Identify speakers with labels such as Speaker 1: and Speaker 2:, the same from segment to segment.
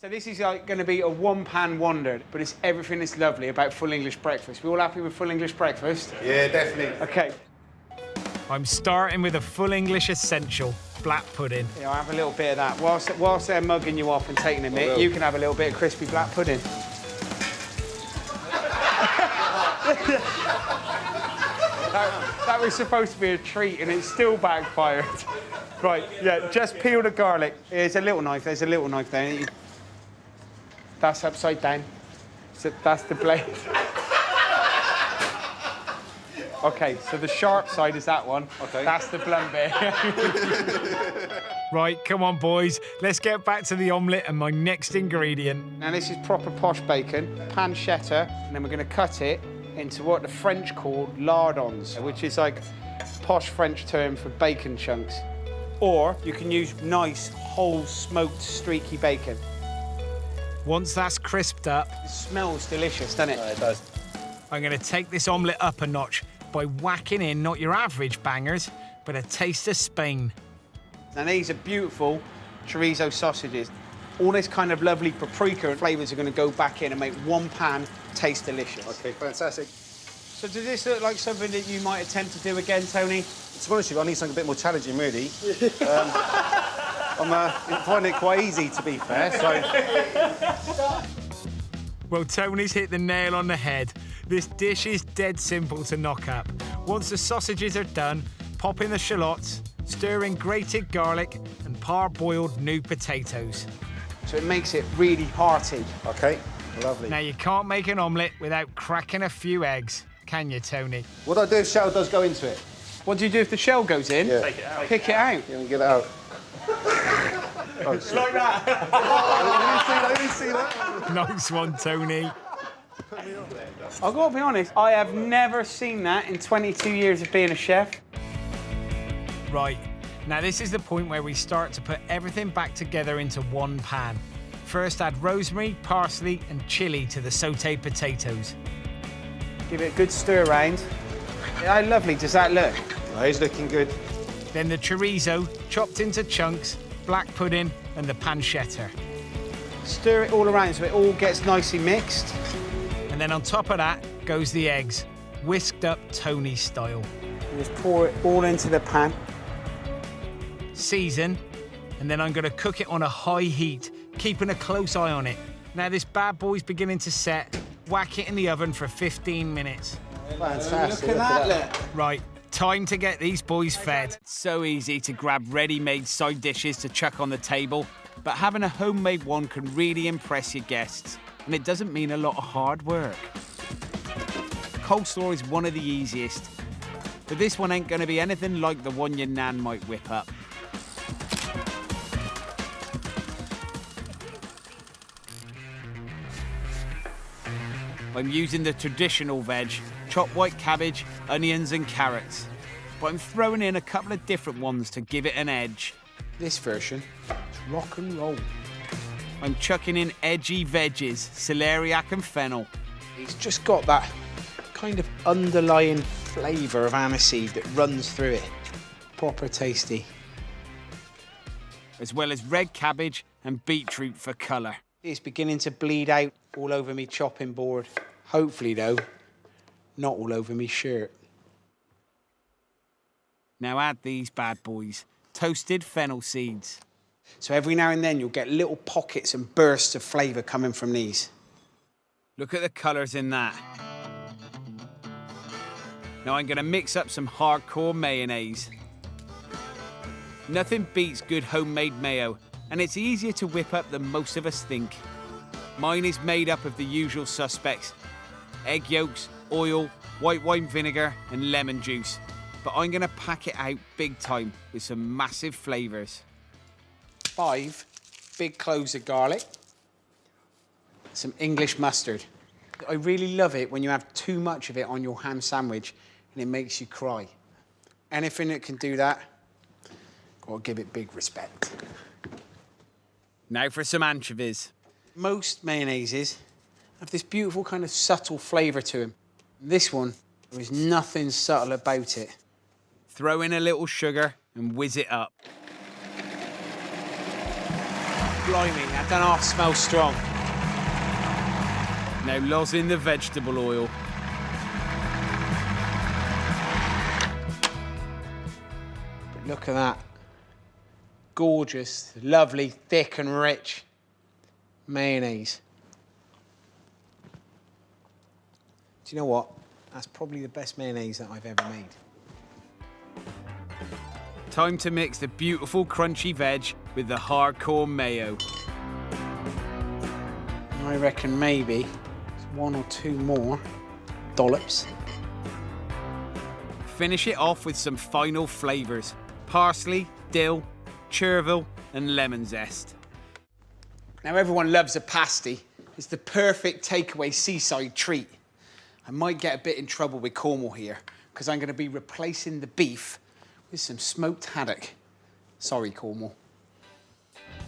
Speaker 1: So this is like going to be a one-pan wonder, but it's everything that's lovely about full English breakfast. We all happy with full English breakfast?
Speaker 2: Yeah, definitely.
Speaker 1: Okay.
Speaker 3: I'm starting with a full English essential, black pudding.
Speaker 1: Yeah, I'll have a little bit of that. Whilst they're mugging you off and taking a mick, you can have a little bit of crispy black pudding. That was supposed to be a treat and it still backfired. Right, yeah, just peel the garlic. There's a little knife there. That's upside down. So that's the blade. Okay, so the sharp side is that one. Okay. That's the blunt bit.
Speaker 3: Right, come on, boys. Let's get back to the omelette and my next ingredient.
Speaker 1: Now, this is proper posh bacon, pancetta, and then we're going to cut it into what the French call lardons, which is like a posh French term for bacon chunks. Or you can use nice, whole, smoked, streaky bacon.
Speaker 3: Once that's crisped up...
Speaker 1: It smells delicious, doesn't it?
Speaker 2: It does.
Speaker 3: I'm going to take this omelette up a notch by whacking in not your average bangers, but a taste of Spain.
Speaker 1: Now, these are beautiful chorizo sausages. All this kind of lovely paprika flavours are going to go back in and make one pan taste delicious.
Speaker 2: Okay, fantastic.
Speaker 1: So does this look like something that you might attempt to do again, Tony?
Speaker 2: To be honest with you, I need something a bit more challenging, really. I'm finding it quite easy, to be fair, so...
Speaker 3: Well, Tony's hit the nail on the head. This dish is dead simple to knock up. Once the sausages are done, pop in the shallots, stir in grated garlic and parboiled new potatoes.
Speaker 1: So it makes it really hearty.
Speaker 2: Okay, lovely.
Speaker 3: Now, you can't make an omelette without cracking a few eggs, can you, Tony?
Speaker 2: What do I do if shell does go into it?
Speaker 1: What do you do if the shell goes in?
Speaker 2: Yeah.
Speaker 1: Take it out. Pick it out.
Speaker 2: Yeah, and get it out.
Speaker 1: It's like that.
Speaker 2: I didn't see that.
Speaker 3: Nice one, Tony.
Speaker 1: I've got to be honest, I have never seen that in 22 years of being a chef.
Speaker 3: Right, now this is the point where we start to put everything back together into one pan. First, add rosemary, parsley and chilli to the sautéed potatoes.
Speaker 1: Give it a good stir around. How lovely does that look?
Speaker 2: Oh, it's looking good.
Speaker 3: Then the chorizo, chopped into chunks, black pudding and the pancetta.
Speaker 1: Stir it all around so it all gets nicely mixed.
Speaker 3: And then on top of that goes the eggs, whisked up Tony style.
Speaker 1: And just pour it all into the pan.
Speaker 3: Season, and then I'm going to cook it on a high heat, keeping a close eye on it. Now this bad boy's beginning to set. Whack it in the oven for 15 minutes.
Speaker 2: Fantastic.
Speaker 1: Look at that, look.
Speaker 3: Right, time to get these boys fed. So easy to grab ready-made side dishes to chuck on the table, but having a homemade one can really impress your guests, and it doesn't mean a lot of hard work. Coleslaw is one of the easiest, but this one ain't going to be anything like the one your nan might whip up. I'm using the traditional veg, chopped white cabbage, onions and carrots. But I'm throwing in a couple of different ones to give it an edge.
Speaker 1: This version is rock and roll.
Speaker 3: I'm chucking in edgy veggies, celeriac and fennel.
Speaker 1: It's just got that kind of underlying flavour of aniseed that runs through it. Proper tasty.
Speaker 3: As well as red cabbage and beetroot for colour.
Speaker 1: It's beginning to bleed out all over me chopping board. Hopefully, though, not all over me shirt.
Speaker 3: Now add these bad boys. Toasted fennel seeds.
Speaker 1: So every now and then you'll get little pockets and bursts of flavour coming from these.
Speaker 3: Look at the colours in that. Now I'm going to mix up some hardcore mayonnaise. Nothing beats good homemade mayo, and it's easier to whip up than most of us think. Mine is made up of the usual suspects: egg yolks, oil, white wine vinegar and lemon juice. But I'm going to pack it out big time with some massive flavours.
Speaker 1: 5 big cloves of garlic. Some English mustard. I really love it when you have too much of it on your ham sandwich and it makes you cry. Anything that can do that, gotta give it big respect.
Speaker 3: Now for some anchovies.
Speaker 1: Most mayonnaises have this beautiful kind of subtle flavour to them. This one, there is nothing subtle about it.
Speaker 3: Throw in a little sugar and whiz it up.
Speaker 1: Blimey, that don't half smell strong.
Speaker 3: Now loz in the vegetable oil.
Speaker 1: But look at that. Gorgeous, lovely, thick and rich mayonnaise. Do you know what? That's probably the best mayonnaise that I've ever made.
Speaker 3: Time to mix the beautiful crunchy veg with the hardcore mayo.
Speaker 1: I reckon maybe 1 or 2 more dollops.
Speaker 3: Finish it off with some final flavours. Parsley, dill, chervil and lemon zest.
Speaker 1: Now everyone loves a pasty. It's the perfect takeaway seaside treat. I might get a bit in trouble with Cornwall here because I'm going to be replacing the beef with some smoked haddock. Sorry, Cornwall.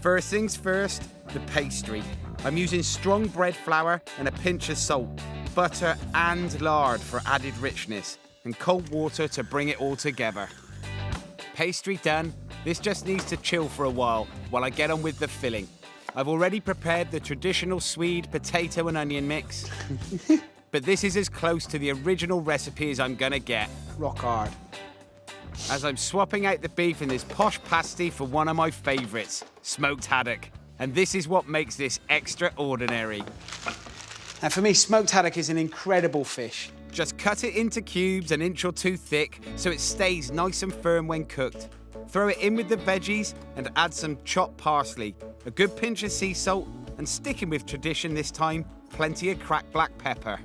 Speaker 3: First things first, the pastry. I'm using strong bread flour and a pinch of salt, butter and lard for added richness, and cold water to bring it all together. Pastry done, this just needs to chill for a while I get on with the filling. I've already prepared the traditional Swede potato and onion mix, but this is as close to the original recipe as I'm gonna get.
Speaker 1: Rock hard.
Speaker 3: As I'm swapping out the beef in this posh pasty for one of my favourites, smoked haddock. And this is what makes this extraordinary.
Speaker 1: And for me, smoked haddock is an incredible fish.
Speaker 3: Just cut it into cubes an inch or 2 thick so it stays nice and firm when cooked. Throw it in with the veggies and add some chopped parsley, a good pinch of sea salt, and sticking with tradition this time, plenty of cracked black pepper.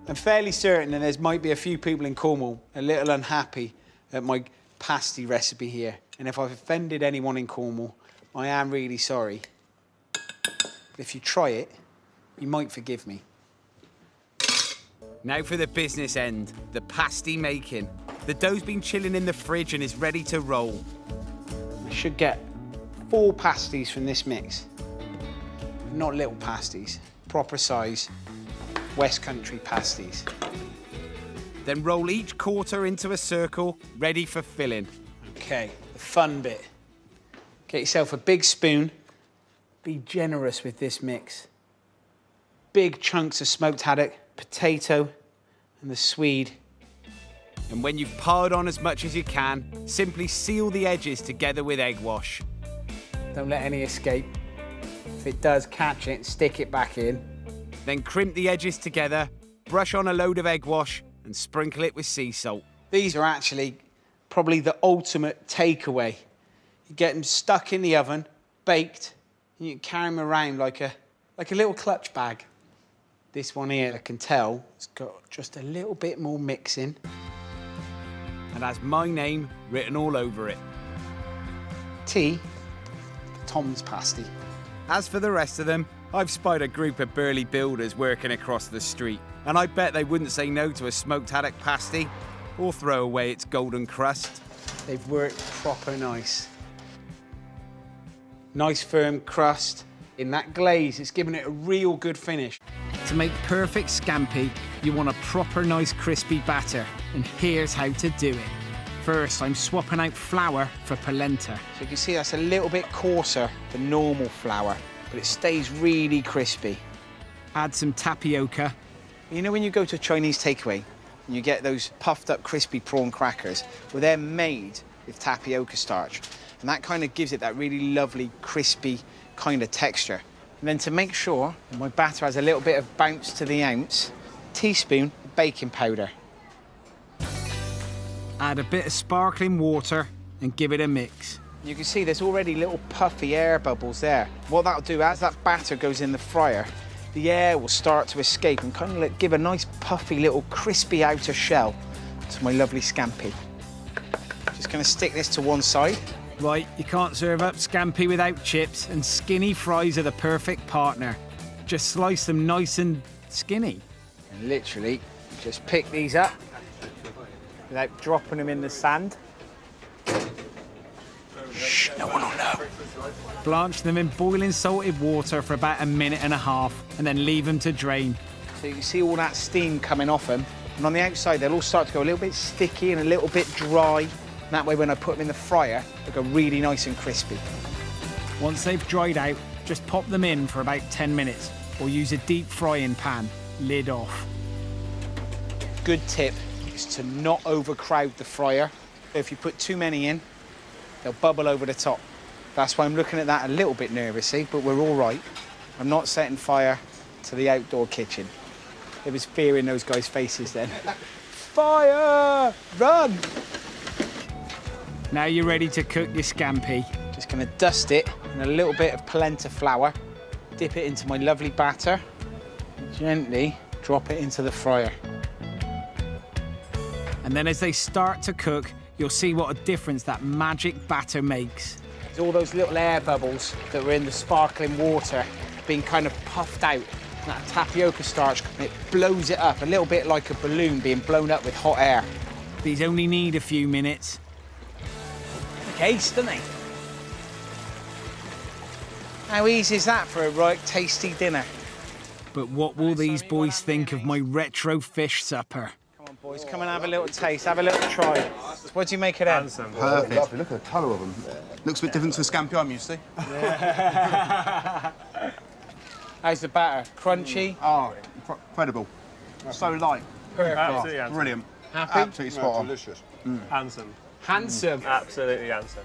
Speaker 1: I'm fairly certain that there might be a few people in Cornwall a little unhappy at my pasty recipe here. And if I've offended anyone in Cornwall, I am really sorry. But if you try it, you might forgive me.
Speaker 3: Now for the business end, the pasty making. The dough's been chilling in the fridge and is ready to roll.
Speaker 1: I should get 4 pasties from this mix. Not little pasties, proper size West Country pasties.
Speaker 3: Then roll each quarter into a circle, ready for filling.
Speaker 1: Okay, the fun bit. Get yourself a big spoon. Be generous with this mix. Big chunks of smoked haddock, potato, and the Swede.
Speaker 3: And when you've piled on as much as you can, simply seal the edges together with egg wash.
Speaker 1: Don't let any escape. If it does, catch it and stick it back in.
Speaker 3: Then crimp the edges together, brush on a load of egg wash, and sprinkle it with sea salt.
Speaker 1: These are actually probably the ultimate takeaway. You get them stuck in the oven, baked, and you can carry them around like a little clutch bag. This one here, I can tell, it's got just a little bit more mixing.
Speaker 3: And has my name written all over it.
Speaker 1: T, Tom's pasty.
Speaker 3: As for the rest of them, I've spied a group of burly builders working across the street, and I bet they wouldn't say no to a smoked haddock pasty or throw away its golden crust.
Speaker 1: They've worked proper nice. Nice firm crust. In that glaze, it's given it a real good finish.
Speaker 3: To make perfect scampi, you want a proper nice crispy batter, and here's how to do it. First, I'm swapping out flour for polenta.
Speaker 1: So you can see that's a little bit coarser than normal flour, but it stays really crispy.
Speaker 3: Add some tapioca.
Speaker 1: You know when you go to a Chinese takeaway and you get those puffed up crispy prawn crackers? Well, they're made with tapioca starch, and that kind of gives it that really lovely crispy kind of texture. And then to make sure my batter has a little bit of bounce to the ounce, teaspoon of baking powder.
Speaker 3: Add a bit of sparkling water and give it a mix.
Speaker 1: You can see there's already little puffy air bubbles there. What that'll do, as that batter goes in the fryer, the air will start to escape and kind of give a nice puffy little crispy outer shell to my lovely scampi. Just gonna stick this to one side.
Speaker 3: Right, you can't serve up scampi without chips, and skinny fries are the perfect partner. Just slice them nice and skinny.
Speaker 1: And literally just pick these up without dropping them in the sand. Shh, no one will know.
Speaker 3: Blanch them in boiling salted water for about 1.5 minutes, and then leave them to drain.
Speaker 1: So you can see all that steam coming off them. And on the outside, they'll all start to go a little bit sticky and a little bit dry. And that way, when I put them in the fryer, they'll go really nice and crispy.
Speaker 3: Once they've dried out, Just pop them in for about 10 minutes or use a deep frying pan, lid off.
Speaker 1: Good tip is to not overcrowd the fryer. If you put too many in, they'll bubble over the top. That's why I'm looking at that a little bit nervously, but we're all right. I'm not setting fire to the outdoor kitchen. There was fear in those guys' faces then. Fire! Run!
Speaker 3: Now you're ready to cook your scampi.
Speaker 1: Just gonna dust it in a little bit of polenta flour, dip it into my lovely batter, and gently drop it into the fryer.
Speaker 3: And then as they start to cook, you'll see what a difference that magic batter makes.
Speaker 1: All those little air bubbles that were in the sparkling water being kind of puffed out. And that tapioca starch, it blows it up, a little bit like a balloon being blown up with hot air.
Speaker 3: These only need a few minutes.
Speaker 1: Case, don't they? How easy is that for a right tasty dinner?
Speaker 3: But what will these boys think of my retro fish supper?
Speaker 1: Come on, boys, come and have a little taste, have a little try. What do you make of them?
Speaker 4: Perfect. Lovely. Look at the colour of them. Looks a bit different to the scampi I'm used to.
Speaker 1: How's the batter? Crunchy?
Speaker 4: Oh, incredible. So light.
Speaker 1: Perfect.
Speaker 5: Absolutely handsome.
Speaker 4: Brilliant.
Speaker 1: Happy?
Speaker 4: Absolutely spot on.
Speaker 5: Delicious. Handsome.
Speaker 1: Handsome.
Speaker 5: Absolutely handsome.